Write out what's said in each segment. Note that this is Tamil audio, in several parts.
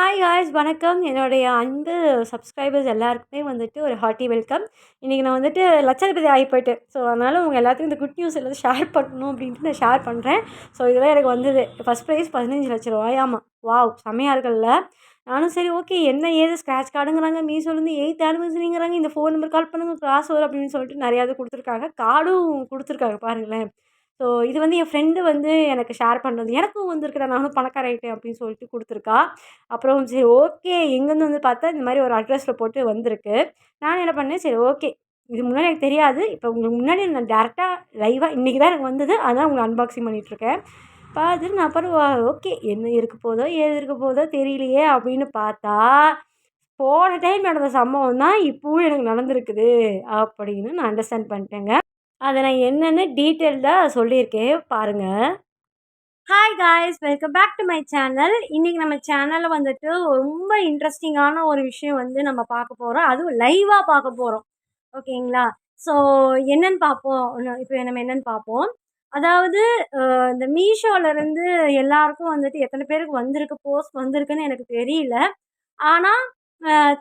ஹாய் காய்ஸ் வணக்கம். என்னுடைய அன்பு சப்ஸ்கிரைபர்ஸ் எல்லாருக்குமே வந்துட்டு ஒரு ஹார்ட்டி வெல்கம். இன்றைக்கி நான் வந்துட்டு லட்சாதிபதி ஆகி போயிட்டேன். ஸோ அதனால் உங்கள் எல்லாத்துக்கும் இந்த குட் நியூஸ் எல்லாத்தையும் ஷேர் பண்ணணும் அப்படின்ட்டு நான் ஷேர் பண்ணுறேன். ஸோ இதெல்லாம் எனக்கு வந்தது ஃபஸ்ட் ப்ரைஸ் 15,00,000 வாவ்! செம்மையாக இருக்குல்ல. நானும் சரி ஓகே என்ன ஏது ஸ்க்ராட்ச் கார்டுங்கிறாங்க, மீஷோலேருந்து 8th ஆனிவர்சரிங்கிறாங்க, இந்த ஃபோன் நம்பர் கால் பண்ணுங்க காசு வரும் அப்படின்னு சொல்லிட்டு நிறையா இது கொடுத்துருக்காங்க. கார்டும் கொடுத்துருக்காங்க பாருங்களேன். ஸோ இது வந்து என் ஃப்ரெண்டு வந்து எனக்கு ஷேர் பண்ணுறது. எனக்கும் வந்திருக்குடா நானும் பணக்கார ஆயிட்டேன் அப்படின்னு சொல்லிட்டு கொடுத்துருக்கா. அப்புறம் சரி ஓகே எங்கேருந்து வந்து பார்த்தா இந்த மாதிரி ஒரு அட்ரஸில் போட்டு வந்திருக்கு. நான் என்ன பண்ணேன், சரி ஓகே இது முன்னாடி எனக்கு தெரியாது. இப்போ உங்களுக்கு முன்னாடி நான் டேரெக்டாக லைவாக இன்றைக்கி தான் எனக்கு வந்தது. அதனால் உங்களுக்கு அன்பாக்சிங் பண்ணிகிட்ருக்கேன். பார்த்துட்டு நான் அப்புறம் ஓகே என்ன இருக்க போதோ ஏது இருக்க போதோ தெரியலையே அப்படின்னு பார்த்தா, போன டைம் நடந்த சம்பவம் தான் இப்போவும் எனக்கு நடந்திருக்குது அப்படின்னு நான் அண்டர்ஸ்டாண்ட் பண்ணிட்டேங்க. அதை நான் என்னென்னு டீட்டெயில்டாக சொல்லியிருக்கேன் பாருங்கள். Hi guys welcome back to my channel. இன்றைக்கி நம்ம சேனலில் வந்துட்டு ரொம்ப இன்ட்ரெஸ்டிங்கான ஒரு விஷயம் வந்து நம்ம பார்க்க போகிறோம். அதுவும் லைவாக பார்க்க போகிறோம். ஓகேங்களா? ஸோ என்னென்னு பார்ப்போம். இப்போ நம்ம என்னென்னு பார்ப்போம். அதாவது இந்த மீஷோலேருந்து எல்லாருக்கும் வந்துட்டு எத்தனை பேருக்கு வந்திருக்கு, போஸ்ட் வந்திருக்குன்னு எனக்கு தெரியல. ஆனால்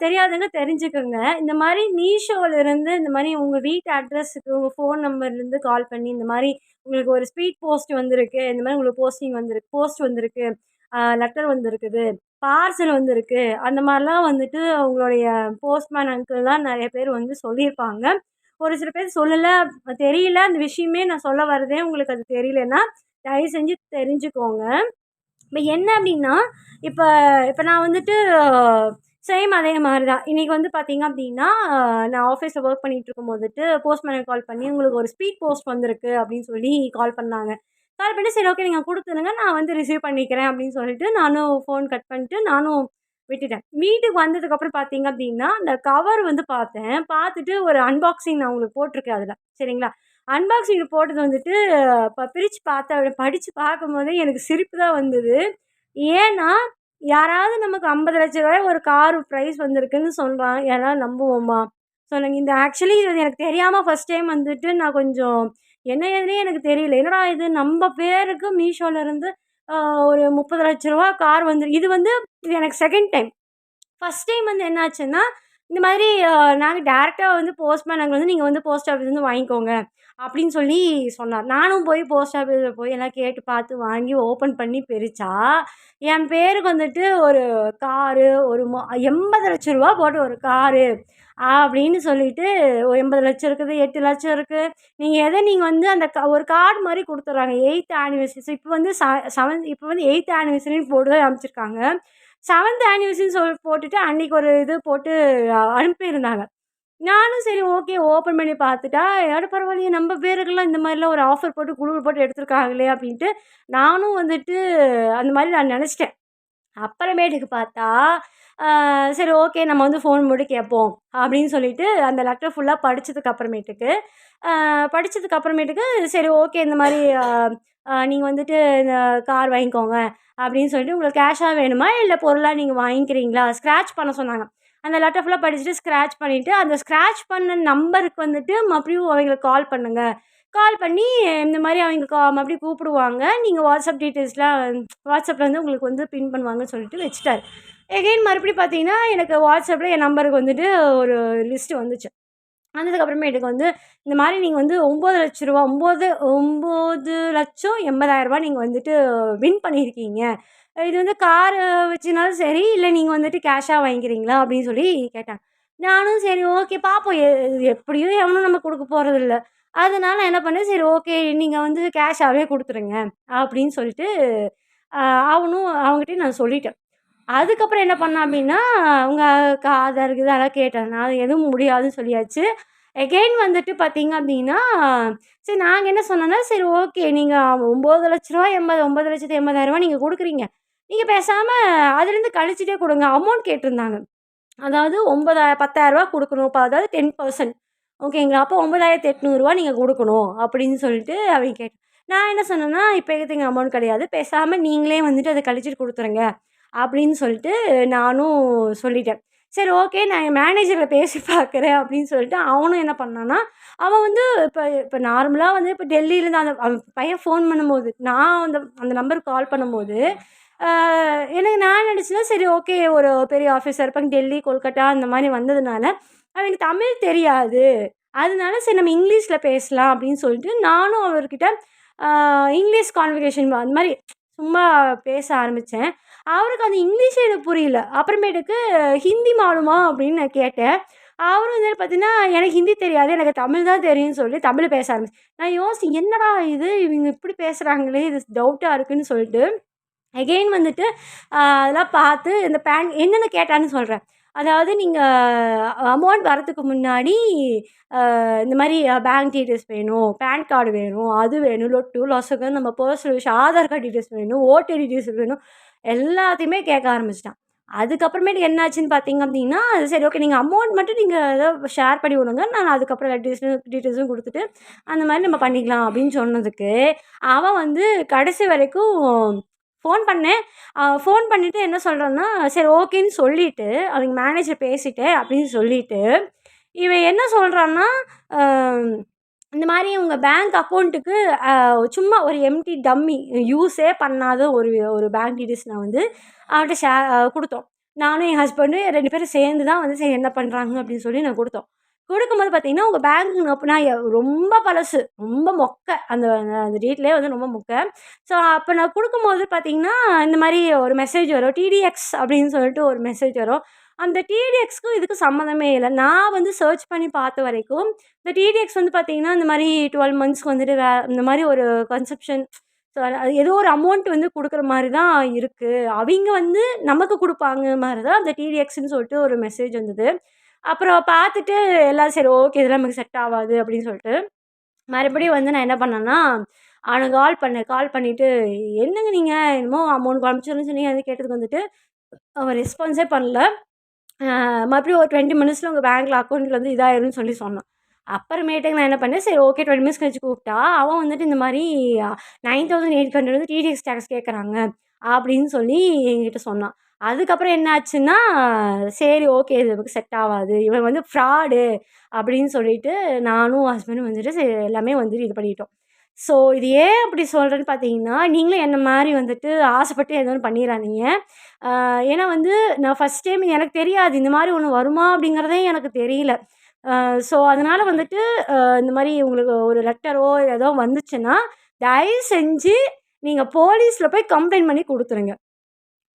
தெரியாதவங்க தெரிஞ்சுக்கோங்க. இந்த மாதிரி மீஷோலேருந்து இந்த மாதிரி உங்கள் வீட்டு அட்ரஸுக்கு உங்கள் ஃபோன் நம்பர்லேருந்து கால் பண்ணி இந்த மாதிரி உங்களுக்கு ஒரு ஸ்பீட் போஸ்ட் வந்திருக்கு, இந்த மாதிரி உங்களுக்கு போஸ்ட் வந்திருக்கு, லெட்டர் வந்திருக்குது, பார்சல் வந்திருக்கு, அந்த மாதிரிலாம் வந்துட்டு உங்களுடைய போஸ்ட்மேன் அங்கிள்லாம் நிறைய பேர் வந்து சொல்லியிருப்பாங்க. ஒரு சில பேர் சொல்லலை, தெரியல அந்த விஷயமே நான் சொல்ல வரதே உங்களுக்கு அது தெரியலன்னா தயவு செஞ்சு தெரிஞ்சுக்கோங்க. இப்போ என்ன அப்படின்னா, இப்போ இப்போ நான் வந்துட்டு சேம் அதே மாதிரி தான். இன்றைக்கி வந்து பார்த்திங்க அப்படின்னா, நான் ஆஃபீஸில் ஒர்க் பண்ணிகிட்ருக்கும் போதுட்டு போஸ்ட்மேனுக்கு கால் பண்ணி உங்களுக்கு ஒரு ஸ்பீட் போஸ்ட் வந்திருக்கு அப்படின்னு சொல்லி கால் பண்ணாங்க. கால் பண்ணி சரி ஓகே நீங்கள் கொடுத்துருங்க நான் வந்து ரிசீவ் பண்ணிக்கிறேன் அப்படின்னு சொல்லிட்டு நானும் ஃபோன் கட் பண்ணிட்டு நானும் விட்டுட்டேன். வீட்டுக்கு வந்ததுக்கப்புறம் பார்த்திங்க அப்படின்னா, அந்த கவர் வந்து பார்த்தேன். பார்த்துட்டு ஒரு அன்பாக்சிங் நான் உங்களுக்கு போட்டிருக்கேன் அதில். சரிங்களா? அன்பாக்சிங் போட்டது வந்துட்டு இப்போ பிரித்து பார்த்தேன். படித்து பார்க்கும்போதே எனக்கு சிரிப்பு தான் வந்தது. ஏன்னா யாராவது நமக்கு 50,00,000 ஒரு கார் ப்ரைஸ் வந்திருக்குன்னு சொல்கிறான். யாராவது நம்புவோமா சொல்லுங்க? இந்த ஆக்சுவலி இது எனக்கு தெரியாமல் ஃபஸ்ட் டைம் வந்துட்டு நான் கொஞ்சம் என்ன ஏதுனே எனக்கு தெரியல. என்னடா இது நம்ம பேருக்கு மீஷோலேருந்து ஒரு 30,00,000 கார் இது வந்து இது எனக்கு செகண்ட் டைம். ஃபஸ்ட் டைம் வந்து என்னாச்சுன்னா, இந்த மாதிரி நாங்கள் டேரெக்டாக வந்து போஸ்ட்மேன் அங்கே வந்து நீங்கள் வந்து போஸ்ட் ஆஃபீஸ்லேருந்து வாங்கிக்கோங்க அப்படின்னு சொல்லி சொன்னார். நானும் போய் போஸ்ட் ஆஃபீஸில் போய் எல்லாம் கேட்டு பார்த்து வாங்கி ஓப்பன் பண்ணி பிரித்தா, என் பேருக்கு வந்துட்டு ஒரு காரு ஒரு 80,00,000 போட்டு ஒரு காரு அப்படின்னு சொல்லிட்டு ஒரு 80,00,000 இருக்குது, 8,00,000 இருக்குது. நீங்கள் வந்து அந்த ஒரு கார்டு மாதிரி கொடுத்துட்றாங்க. 8th anniversary. இப்போ வந்து இப்போ வந்து 8th ஆனிவர்சரின்னு போட்டு தான் அனுப்பிச்சிருக்காங்க. 7th ஆனிவர்சரின்னு போட்டுட்டு அன்றைக்கி ஒரு இது போட்டு அனுப்பியிருந்தாங்க. நானும் சரி ஓகே ஓப்பன் பண்ணி பார்த்துட்டா, யாரும் பரவாயில்லையே நம்ம பேருக்கெல்லாம் இந்த மாதிரிலாம் ஒரு ஆஃபர் போட்டு குழுவில் போட்டு எடுத்துருக்காங்களே அப்படின்ட்டு நானும் வந்துட்டு அந்த மாதிரி நான் நினச்சிட்டேன். அப்புறமேட்டுக்கு பார்த்தா சரி ஓகே நம்ம வந்து ஃபோன் போட்டு கேட்போம் அப்படின்னு சொல்லிட்டு அந்த லெட்டர் ஃபுல்லாக படித்ததுக்கு அப்புறமேட்டுக்கு சரி ஓகே இந்த மாதிரி நீங்கள் வந்துட்டு இந்த கார் வாங்கிக்கோங்க அப்படின்னு சொல்லிட்டு உங்களுக்கு கேஷாக வேணுமா இல்லை பொருளாக நீங்கள் வாங்கிக்கிறீங்களா ஸ்க்ராட்ச் பண்ண சொன்னாங்க. அந்த லெட்டர் ஃபுல்லாக படிச்சுட்டு ஸ்க்ராட்ச் பண்ணிவிட்டு அந்த ஸ்க்ராட்ச் பண்ண நம்பருக்கு வந்துட்டு மறுபடியும் அவங்களுக்கு கால் பண்ணுங்கள். கால் பண்ணி இந்த மாதிரி அவங்க மறுபடியும் கூப்பிடுவாங்க. நீங்கள் வாட்ஸ்அப் டீட்டெயில்ஸ்லாம் வாட்ஸ்அப்பில் வந்து உங்களுக்கு வந்து பின் பண்ணுவாங்கன்னு சொல்லிட்டு வச்சுட்டாரு. எகைன் மறுபடியும் பார்த்தீங்கன்னா எனக்கு வாட்ஸ்அப்பில் என் நம்பருக்கு வந்துட்டு ஒரு லிஸ்ட்டு வந்துச்சு. வந்ததுக்கப்புறமேட்டுக்கு வந்து இந்த மாதிரி நீங்கள் வந்து 9,80,000 நீங்கள் வந்துட்டு வின் பண்ணியிருக்கீங்க. இது வந்து காரு வச்சுனாலும் சரி இல்லை நீங்கள் வந்துட்டு கேஷாக வாங்கிக்கிறீங்களா அப்படின்னு சொல்லி கேட்டாங்க. நானும் சரி ஓகே பார்ப்போம் எப்படியும் எவனும் நம்ம கொடுக்க போகிறதில்ல. அதனால என்ன பண்ணேன், சரி ஓகே நீங்கள் வந்து கேஷாகவே கொடுத்துருங்க அப்படின்னு சொல்லிட்டு அவங்ககிட்டயும் நான் சொல்லிட்டேன். அதுக்கப்புறம் என்ன பண்ணேன் அப்படின்னா, அவங்க ஆதார் இதெல்லாம் கேட்டேன். நான் எதுவும் முடியாதுன்னு சொல்லியாச்சு. எகெயின் வந்துட்டு பார்த்தீங்க அப்படின்னா, சரி நாங்கள் என்ன சொன்னோன்னா, சரி ஓகே நீங்கள் 9,80,000 நீங்கள் கொடுக்குறீங்க. நீங்கள் பேசாமல் அதுலேருந்து கழிச்சிட்டே கொடுங்க. அமௌண்ட் கேட்டிருந்தாங்க. அதாவது 10,000 கொடுக்கணும். இப்போ அதாவது 10% ஓகேங்களா? அப்போ 9,800 நீங்கள் கொடுக்கணும் அப்படின்னு சொல்லிட்டு அவங்க கேட்டேன். நான் என்ன சொன்னேன்னா, இப்போதைக்கு அமௌண்ட் கிடையாது. பேசாமல் நீங்களே வந்துட்டு அதை கழிச்சிட்டு கொடுத்துருங்க அப்படின்னு சொல்லிட்டு நானும் சொல்லிட்டேன். சரி ஓகே நான் என் மேனேஜரை பேசி பார்க்குறேன் அப்படின்னு சொல்லிட்டு அவனும் என்ன பண்ணான்னா, அவன் வந்து இப்போ நார்மலாக வந்து இப்போ டெல்லியிலேருந்து அவன் பையன் ஃபோன் பண்ணும்போது நான் அந்த நம்பருக்கு கால் பண்ணும்போது நான் இருந்துச்சுன்னா சரி ஓகே ஒரு பெரிய ஆஃபீஸர் இருப்பாங்க டெல்லி, கொல்கட்டா அந்த மாதிரி வந்ததுனால அவங்களுக்கு தமிழ் தெரியாது. அதனால சரி நம்ம இங்கிலீஷில் பேசலாம் அப்படின்னு சொல்லிட்டு நானும் அவர்கிட்ட இங்கிலீஷ் கான்வர்சேஷன் அந்த மாதிரி சும்மா பேச ஆரம்பித்தேன். அவருக்கு அந்த இங்கிலீஷே எனக்கு புரியல. அப்புறமேட்டுக்கு ஹிந்தி மாலுமா அப்படின்னு நான் கேட்டேன். அவரும் வந்து பார்த்தீங்கன்னா, எனக்கு ஹிந்தி தெரியாது. எனக்கு தமிழ் தான் தெரியும்னு சொல்லி தமிழ்ல பேச நான் யோசிச்சேன், என்னடா இது இவங்க இப்படி பேசுகிறாங்களே! இது டவுட்டா இருக்குன்னு சொல்லிட்டு, அகெயின் வந்துட்டு அதெல்லாம் பார்த்து இந்த என்னென்ன கேட்டான்னு சொல்றேன். அதாவது நீங்க அமௌண்ட் வரதுக்கு முன்னாடி இந்த மாரி பேங்க் டீட்டெயில்ஸ் வேணும், பான் கார்டு வேணும், அது வேணும், லொட்டு, லொசகு நம்ம பர்சனல் விஷயம், ஆதார் கார்டு டீட்டெயில்ஸ் வேணும், ஓட்டர் டீட்டெயில்ஸ் வேணும், எல்லாத்தையுமே கேட்க ஆரம்பிச்சுட்டான். அதுக்கப்புறமேட்டு என்னாச்சுன்னு பார்த்தீங்க அப்படின்னா, சரி ஓகே நீங்க அமௌண்ட் மட்டும் நீங்க ஏதோ ஷேர் பண்ணி விடுங்க. நான் அதுக்கப்புறம் டீட்டெயில்ஸும் குடுத்துட்டு, அந்த மாரி நம்ம பண்ணிக்கலாம் அப்படின்னு சொன்னதுக்கு, அவன் வந்து கடைசி வரைக்கும் ஃபோன் பண்ணேன். ஃபோன் பண்ணிட்டு என்ன சொல்றான்னா, சரி ஓகேன்னு சொல்லிட்டு, அவங்க மேனேஜர் பேசிட்டேன் அப்படின்னு சொல்லிட்டு, இவன் என்ன சொல்றான்னா, அ இந்த மாரி உங்க பேங்க் அக்கவுண்ட்டுக்கு சும்மா ஒரு எம்ப்டி டம்மி யூஸே பண்ணாத ஒரு ஒரு பேங்க் டீட்டெயில்ஸ் நான் வந்து அவன்ட்ட குடுத்தோம். நானும் என் ஹஸ்பண்டும் 2 பேரும் சேர்ந்து தான் வந்து சரி என்ன பண்றாங்க அப்படின்னு சொல்லி நான் குடுத்தோம். குடுக்கும்போது பார்த்தீங்கன்னா, உங்க பேங்க் நான் ரொம்ப பழசு. ரொம்ப மொக்க. அந்த அந்த டீட்டெயிலே வந்து ரொம்ப மொக்க. ஸோ, அப்ப நான் குடுக்கும்போது பார்த்தீங்கன்னா, இந்த மாரி ஒரு மெசேஜ் வரும். டிடிஎக்ஸ் அப்படின்னு சொல்லிட்டு ஒரு மெசேஜ் வரும். அந்த டிடிஎக்ஸ்க்கும் இதுக்கும் சம்மந்தமே இல்ல. நான் வந்து சர்ச் பண்ணி பார்த்த வரைக்கும், இந்த டிடிஎக்ஸ் வந்து பார்த்தீங்கன்னா, இந்த மாரி 12 மந்த்ஸ்க்கு வந்துட்டு இந்த மாரி ஒரு கன்செப்ஷன் ஸோ ஏதோ ஒரு அமௌண்ட் வந்து குடுக்குற மாரி தான் இருக்கு. அவிங்க வந்து நமக்கு குடுப்பாங்க மாரி தான் அந்த டிடிஎக்ஸ்ன்னு சொல்லிட்டு ஒரு மெசேஜ் வந்தது. அப்புறம் பார்த்துட்டு எல்லாம் சரி ஓகே இதெல்லாம் நமக்கு செட் ஆவாது அப்படின்னு சொல்லிட்டு, மறுபடியும் வந்து நான் என்ன பண்ணேன்னா, அவனுக்கு கால் பண்ணேன். கால் பண்ணிட்டு, "என்னங்க நீங்க என்னமோ அமௌண்ட் அனுப்பிச்சிடுறேன்னு சொன்னீங்க" அது கேட்டதுக்கு வந்துட்டு, அவன் ரெஸ்பான்ஸே பண்ணல. மறுபடியும் ஒரு 20 மினிட்ஸ்ல உங்க பேங்க்ல அக்கவுண்ட்ல வந்து இதாயிரும்னு சொல்லி சொன்னான். அப்புறமேட்டுக்கு நான் என்ன பண்ணேன், சரி ஓகே 20 மினிட்ஸ் கழிச்சு கூப்பிட்டா, அவன் வந்துட்டு இந்த மாரி 9800 வந்து டிடிஎக்ஸ் டாக்ஸ் கேட்குறாங்க அப்படின்னு சொல்லி என்கிட்ட சொன்னான். அதுக்கப்புறம் என்ன ஆச்சுன்னா, சரி ஓகே இது நமக்கு செட் ஆவாது. இவன் வந்து ஃப்ராடு அப்படின்னு சொல்லிட்டு நானும் ஹஸ்பண்டும் வந்துட்டு சரி எல்லாமே வந்துட்டு இது பண்ணிட்டோம். ஸோ இது ஏன் அப்படி சொல்றேன்னு பார்த்தீங்கன்னா, நீங்களும் என்ன மாரி வந்துட்டு ஆசைப்பட்டு ஏதோ ஒண்ணு பண்ணிறாதீங்க. ஏன்னா வந்து நான் ஃபர்ஸ்ட் டைம் எனக்கு தெரியாது. இந்த மாரி ஒண்ணு வருமா? அப்படிங்கிறதே எனக்கு தெரியல. ஸோ அதனால வந்துட்டு இந்த மாரி உங்களுக்கு ஒரு லெட்டரோ ஏதோ வந்துச்சுன்னா, தயவு செஞ்சு நீங்க போலீஸ்ல போய் கம்ப்ளைண்ட் பண்ணி குடுத்துருங்க.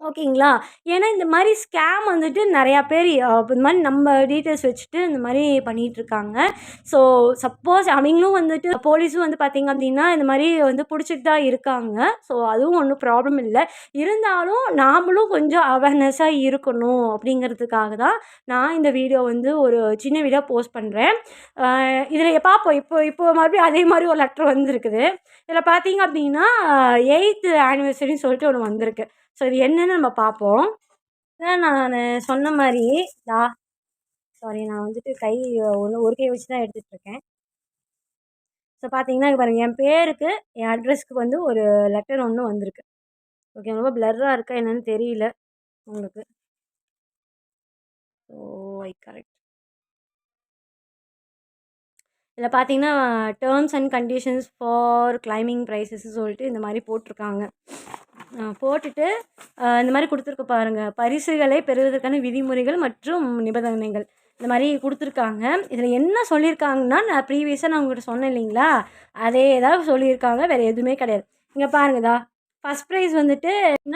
ஓகேங்களா? ஏன்னா இந்த மாரி ஸ்கேம் வந்துட்டு நெறையா பேர் இந்த மாரி நம்ம டீட்டெயில்ஸ் வச்சுட்டு இந்த மாரி பண்ணிட்டுருக்காங்க. ஸோ சப்போஸ் அவைங்களும் வந்துட்டு போலீஸும் வந்து பார்த்தீங்க அப்டின்னா, இந்த மாரி வந்து புடிச்சிட்டு தான் இருக்காங்க. ஸோ அதுவும் ஒண்ணும் ப்ராப்ளம் இல்ல. இருந்தாலும் நாமளும் கொஞ்சம் அவேர்னஸா இருக்கணும் அப்டிங்கிறதுக்காக தான் நான் இந்த வீடியோ வந்து ஒரு சின்ன வீடியோ போஸ்ட் பண்றேன். இதில பார்ப்போம். இப்போ இப்போ மறுபடியும் அதே மாரி ஒரு லெட்டர் வந்திருக்குது. இதில பார்த்தீங்க அப்டின்னா, 8த் ஆனிவர்சரின்னு சொல்லிட்டு ஒண்ணு வந்திருக்கு. ஸோ இது என்னன்னு நம்ம பார்ப்போம். அதான் நானு சொன்ன மாரி தா சாரி நான் வந்துட்டு ஒரு கை வச்சு தான் எடுத்துட்டுருக்கேன். ஸோ பார்த்தீங்கன்னா, இங்க பாருங்க என் பேருக்கு, என் அட்ரஸ்க்கு வந்து ஒரு லெட்டர் ஒண்ணு வந்திருக்கு. ஓகே ரொம்ப பிளர்ரா இருக்கா என்னன்னு தெரியல உங்களுக்கு. So I correct. இதில பார்த்தீங்கன்னா, terms and conditions for claiming பிரைஸஸ்ன்னு சொல்லிட்டு இந்த மாரி போட்டிருக்காங்க. போட்டுட்டு இந்த மாரி குடுத்துருக்கு பாருங்க. பரிசுகளை பெறுவதற்கான விதிமுறைகள் மற்றும் நிபந்தனைகள். இந்த மாரி குடுத்துருக்காங்க. இதில என்ன சொல்லியிருக்காங்கன்னா, நான் ப்ரீவியஸா நான் உங்ககிட்ட சொன்னேன் இல்லைங்களா? அதே தான் சொல்லியிருக்காங்க. வேற எதுவுமே கிடையாது. இங்க பாருங்க ஃபர்ஸ்ட் ப்ரைஸ் வந்துட்டு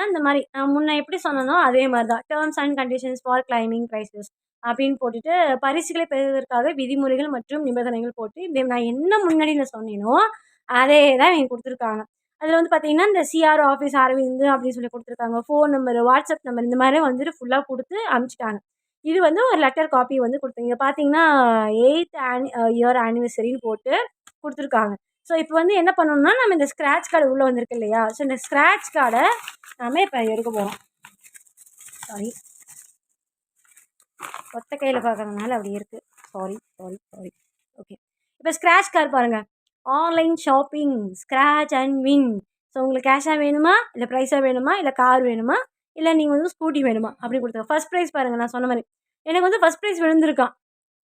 இந்த மாரி நான் முன்ன எப்படி சொன்னேனோ அதே மாரி தான். Terms and conditions for claiming prizes அப்படின்னு போட்டுட்டு, பரிசுகளை பெறுவதற்காக விதிமுறைகள் மற்றும் நிபந்தனைகள் போட்டு, நான் என்ன முன்னாடில சொன்னேனோ, அதே தான் இவங்க குடுத்துருக்காங்க. அதில வந்து பார்த்தீங்கன்னா, இந்த சிஆர்ஓ ஆஃபீஸ் அரவிந்த் அப்படின்னு சொல்லி குடுத்துருக்காங்க. ஃபோன் நம்பர், வாட்ஸ்அப் நம்பர் இந்த மாரி வந்துட்டு ஃபுல்லா குடுத்து அனுப்பிச்சுட்டாங்க. இது வந்து ஒரு லெட்டர் காப்பி வந்து குடுத்தேன். இங்க பார்த்தீங்கன்னா, 8த் இயர் ஆனிவர்சரின்னு போட்டு குடுத்துருக்காங்க. ஸோ, இப்போ வந்து என்ன பண்ணணும்னா, நம்ம இந்த ஸ்க்ராட்ச் கார்டு உள்ள வந்திருக்கு இல்லையா? ஸோ, இந்த ஸ்க்ராட்ச் கார்ட நாம இப்ப எடுக்க போறோம். சாரி. ஒத்த கையில பார்க்கறதுனால அப்படி இருக்கு. Sorry, sorry, sorry. ஓகே. இப்போ ஸ்க்ராட்ச் கார்டு பாருங்க. Online shopping, scratch and win. So உங்களுக்கு கேஷா வேணுமா? இல்ல ப்ரைஸா வேணுமா? இல்ல கார் வேணுமா? இல்ல நீங்க வந்து ஸ்கூட்டி வேணுமா? அப்படி குடுத்துருங்க. ஃபர்ஸ்ட் ப்ரைஸ் பாருங்க நான் சொன்ன மாரி. எனக்கு வந்து ஃபர்ஸ்ட் ப்ரைஸ் விழுந்திருக்காம்.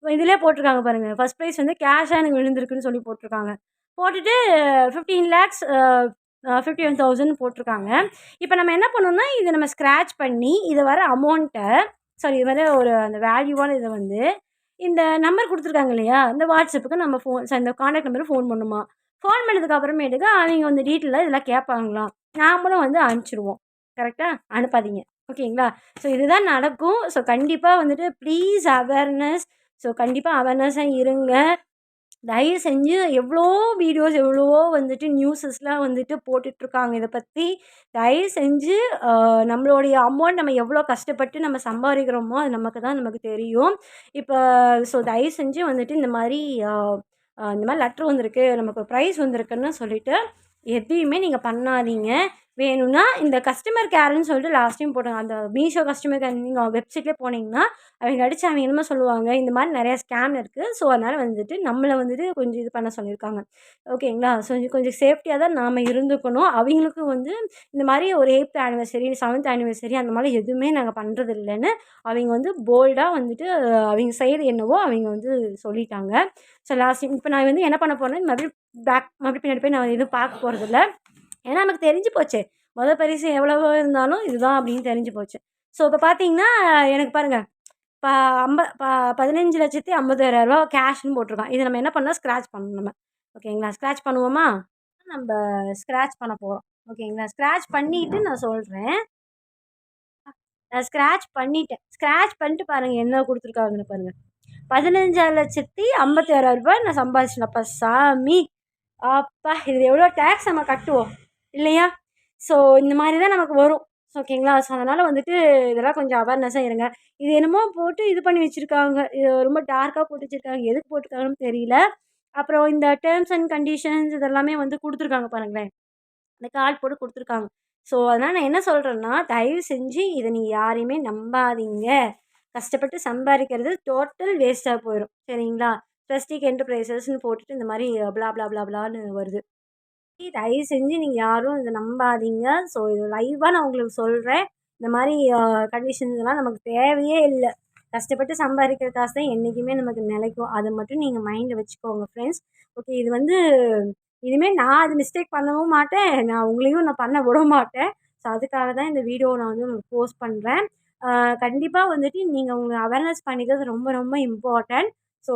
இதிலயே போட்டிருக்காங்க பாருங்க. ஃபர்ஸ்ட் ப்ரைஸ் வந்து கேஷா எனக்கு விழுந்திருக்குன்னு சொல்லி போட்டிருக்காங்க. போட்டுட்டு 15 லேக்ஸ் 51,000 போட்டிருக்காங்க. இப்போ நம்ம என்ன பண்ணணும்னா இதை நம்ம ஸ்க்ராட்ச் பண்ணி இது வர அமௌண்ட்டை சாரி இது வர ஒரு அந்த வேல்யூவான இதை வந்து இந்த நம்பர் கொடுத்துருக்காங்க இல்லையா இந்த வாட்ஸ்அப்புக்கு நம்ம இந்த காண்டாக்ட் நம்பருக்கு ஃபோன் பண்ணுமா. ஃபோன் பண்ணதுக்கு அப்புறமேட்டுக்கு அவங்க வந்து டீட்டெயிலாக இதெல்லாம் கேட்பாங்களாம். நாமளும் வந்து அனுப்பிச்சிடுவோம். கரெக்டாக அனுப்பாதீங்க ஓகேங்களா. ஸோ இதுதான் நடக்கும். ஸோ கண்டிப்பாக வந்துட்டு ப்ளீஸ் அவேர்னஸ். ஸோ கண்டிப்பாக அவேர்னஸாக இருங்க. தயவு செஞ்சு எவ்வளோ வீடியோஸ் எவ்வளவோ வந்துட்டு நியூஸஸ்லாம் வந்துட்டு போட்டுட்ருக்காங்க இதை பற்றி. தயவு செஞ்சு நம்மளுடைய அமௌண்ட் நம்ம எவ்வளோ கஷ்டப்பட்டு நம்ம சம்பாதிக்கிறோமோ அது நமக்கு தெரியும். இப்போ ஸோ தயவு செஞ்சு வந்துட்டு இந்த மாதிரி லெட்ரு வந்திருக்கு நமக்கு ஒரு ப்ரைஸ் வந்திருக்குன்னு சொல்லிவிட்டு எதையுமே நீங்கள் பண்ணாதீங்க. வேணும்னா இந்த கஸ்டமர் கேர்ன்னு சொல்லிட்டு லாஸ்ட் டைம் போட்டாங்க. அந்த மீஷோ கஸ்டமர் கேர் நீங்கள் வெப்சைட்லேயே போனீங்கன்னா அவங்க அடித்து அவங்க என்னமோ சொல்லுவாங்க இந்த மாதிரி நிறையா ஸ்கேம் இருக்குது. ஸோ அதனால் வந்துட்டு நம்மளை வந்துட்டு கொஞ்சம் இது பண்ண சொல்லியிருக்காங்க ஓகேங்களா. ஸோ கொஞ்சம் சேஃப்டியாக தான் நாம் இருந்துக்கணும். அவங்களுக்கும் வந்து இந்த மாதிரி ஒரு 8th ஆனிவர்சரி 7th ஆனிவர்சரி அந்த மாதிரி எதுவுமே நாங்கள் பண்ணுறது இல்லைன்னு அவங்க வந்து போல்டாக வந்துட்டு அவங்க செய்கிறது என்னவோ அவங்க வந்து சொல்லிட்டாங்க. ஸோ லாஸ்ட் டைம் இப்போ நான் வந்து என்ன பண்ண போகிறேன்னா மறுபடியும் பின்னாடி போய் நான் எதுவும் பார்க்க போகிறதில்ல. ஏன்னா நமக்கு தெரிஞ்சு போச்சு பரிசு எவ்வளவோ இருந்தாலும் இதுதான் அப்படின்னு தெரிஞ்சு போச்சு. ஸோ இப்போ பார்த்தீங்கன்னா எனக்கு பாருங்கள் 15,50,000 கேஷ்னு போட்டிருக்கான். இதை நம்ம என்ன பண்ணால் ஸ்க்ராட்ச் பண்ணணும் நம்ம ஓகேங்களா. ஸ்க்ராட்ச் பண்ணுவோமா. நம்ம ஸ்க்ராட்ச் பண்ண போகிறோம் ஓகேங்களா. ஸ்க்ராட்ச் பண்ணிவிட்டு நான் சொல்கிறேன். நான் ஸ்க்ராட்ச் பண்ணிட்டேன். ஸ்க்ராட்ச் பண்ணிட்டு பாருங்கள் என்ன கொடுத்துருக்காங்கன்னு பாருங்கள். 15,56,000 நான் சம்பாதிச்சிட்டேன். அப்பா சாமி அப்பா இதில் எவ்வளோ டேக்ஸ் நம்ம கட்டுவோம் இல்லையா. ஸோ இந்த மாதிரி தான் நமக்கு வரும் ஓகேங்களா. ஸோ அதனால் வந்துட்டு இதெல்லாம் கொஞ்சம் அவேர்னஸாக இருங்க. இது என்னமோ போட்டு இது பண்ணி வச்சுருக்காங்க. இது ரொம்ப டார்க்காக போட்டு வச்சுருக்காங்க. எதுக்கு போட்டுருக்காங்கன்னு தெரியல. அப்புறம் இந்த டேர்ம்ஸ் அண்ட் கண்டிஷன்ஸ் இதெல்லாமே வந்து கொடுத்துருக்காங்க பாருங்களேன். இந்த கார்டு போட்டு கொடுத்துருக்காங்க. ஸோ அதனால் நான் என்ன சொல்கிறேன்னா தயவு செஞ்சு இதை நீங்கள் யாரையுமே நம்பாதீங்க. கஷ்டப்பட்டு சம்பாதிக்கிறது டோட்டல் வேஸ்ட்டாக போயிடும் சரிங்களா. ப்ரெஸ்டிக் என்டர்பிரைசஸ்ன்னு போட்டுட்டு இந்த மாதிரி பிளா பிளா பிளா பிளான்னு வருது. தயவு செஞ்சு நீங்கள் யாரும் இதை நம்பாதீங்க. ஸோ இது லைவாக நான் உங்களுக்கு சொல்கிறேன். இந்த மாதிரி கண்டிஷன்ஸ்லாம் நமக்கு தேவையே இல்லை. கஷ்டப்பட்டு சம்பாதிக்கிற காசு தான் என்றைக்குமே நமக்கு நிலைக்கும். அதை மட்டும் நீங்கள் மைண்டில் வச்சுக்கோங்க ஃப்ரெண்ட்ஸ். ஓகே இது வந்து இனிமேல் நான் அது மிஸ்டேக் பண்ணவும் மாட்டேன். நான் உங்களையும் நான் பண்ண விட மாட்டேன். ஸோ அதுக்காக தான் இந்த வீடியோவை நான் வந்து உங்களுக்கு போஸ்ட் பண்ணுறேன். கண்டிப்பாக வந்துட்டு நீங்கள் உங்களை அவேர்னஸ் பண்ணிக்கிறது ரொம்ப ரொம்ப இம்பார்ட்டன்ட். ஸோ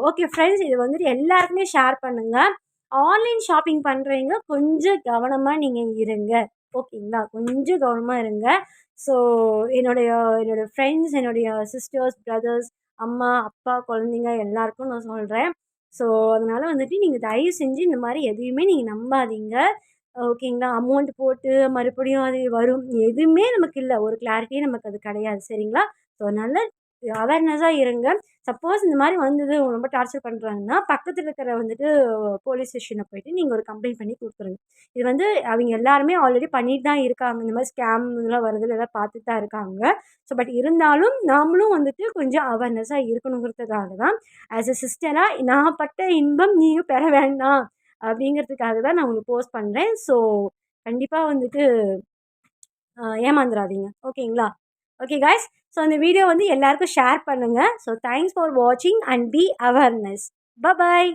ஓகே ஃப்ரெண்ட்ஸ் இது வந்துட்டு எல்லாருக்குமே ஷேர் பண்ணுங்கள். ஆன்லைன் ஷாப்பிங் பண்ணுறவங்க கொஞ்சம் கவனமாக நீங்கள் இருங்க ஓகேங்களா. கொஞ்சம் கவனமாக இருங்க. ஸோ என்னுடைய ஃப்ரெண்ட்ஸ் என்னுடைய சிஸ்டர்ஸ் பிரதர்ஸ் அம்மா அப்பா குழந்தைங்க எல்லாருக்கும் நான் சொல்கிறேன். ஸோ அதனால் வந்துட்டு நீங்கள் தயவு செஞ்சு இந்த மாதிரி எதையுமே நீங்கள் நம்பாதீங்க ஓகேங்களா. அமௌண்ட் போட்டு மறுபடியும் அது வரும் எதுவுமே நமக்கு இல்லை. ஒரு கிளாரிட்டியே நமக்கு அது கிடையாது சரிங்களா. ஸோ அதனால் அவேர்னஸாக இருங்க. சப்போஸ் இந்த மாதிரி வந்தது ரொம்ப டார்ச்சர் பண்ணுறாங்கன்னா பக்கத்தில் இருக்கிற வந்துட்டு போலீஸ் ஸ்டேஷனை போய்ட்டு நீங்கள் ஒரு கம்ப்ளைண்ட் பண்ணி கொடுத்துருங்க. இது வந்து அவங்க எல்லாருமே ஆல்ரெடி பண்ணிட்டு தான் இருக்காங்க. இந்த மாதிரி ஸ்கேம் இதெல்லாம் வருது எல்லாம் பார்த்துட்டு தான் இருக்காங்க. ஸோ பட் இருந்தாலும் நாமளும் வந்துட்டு கொஞ்சம் அவேர்னஸாக இருக்கணுங்கிறதுக்காக தான் ஆஸ் எ சிஸ்டராக நான் பட்ட இன்பம் நீயும் பெற வேண்டாம் அப்படிங்கிறதுக்காக தான் நான் உங்களுக்கு போஸ்ட் பண்ணுறேன். ஸோ கண்டிப்பாக வந்துட்டு ஏமாந்துடாதீங்க ஓகேங்களா. ஓகே காய்ஸ் ஸோ இந்த வீடியோ வந்து எல்லாருக்கும் ஷேர் பண்ணுங்கள். ஸோ தேங்க்ஸ் ஃபார் வாட்சிங் அண்ட் பி அவேர்னஸ். பாய்.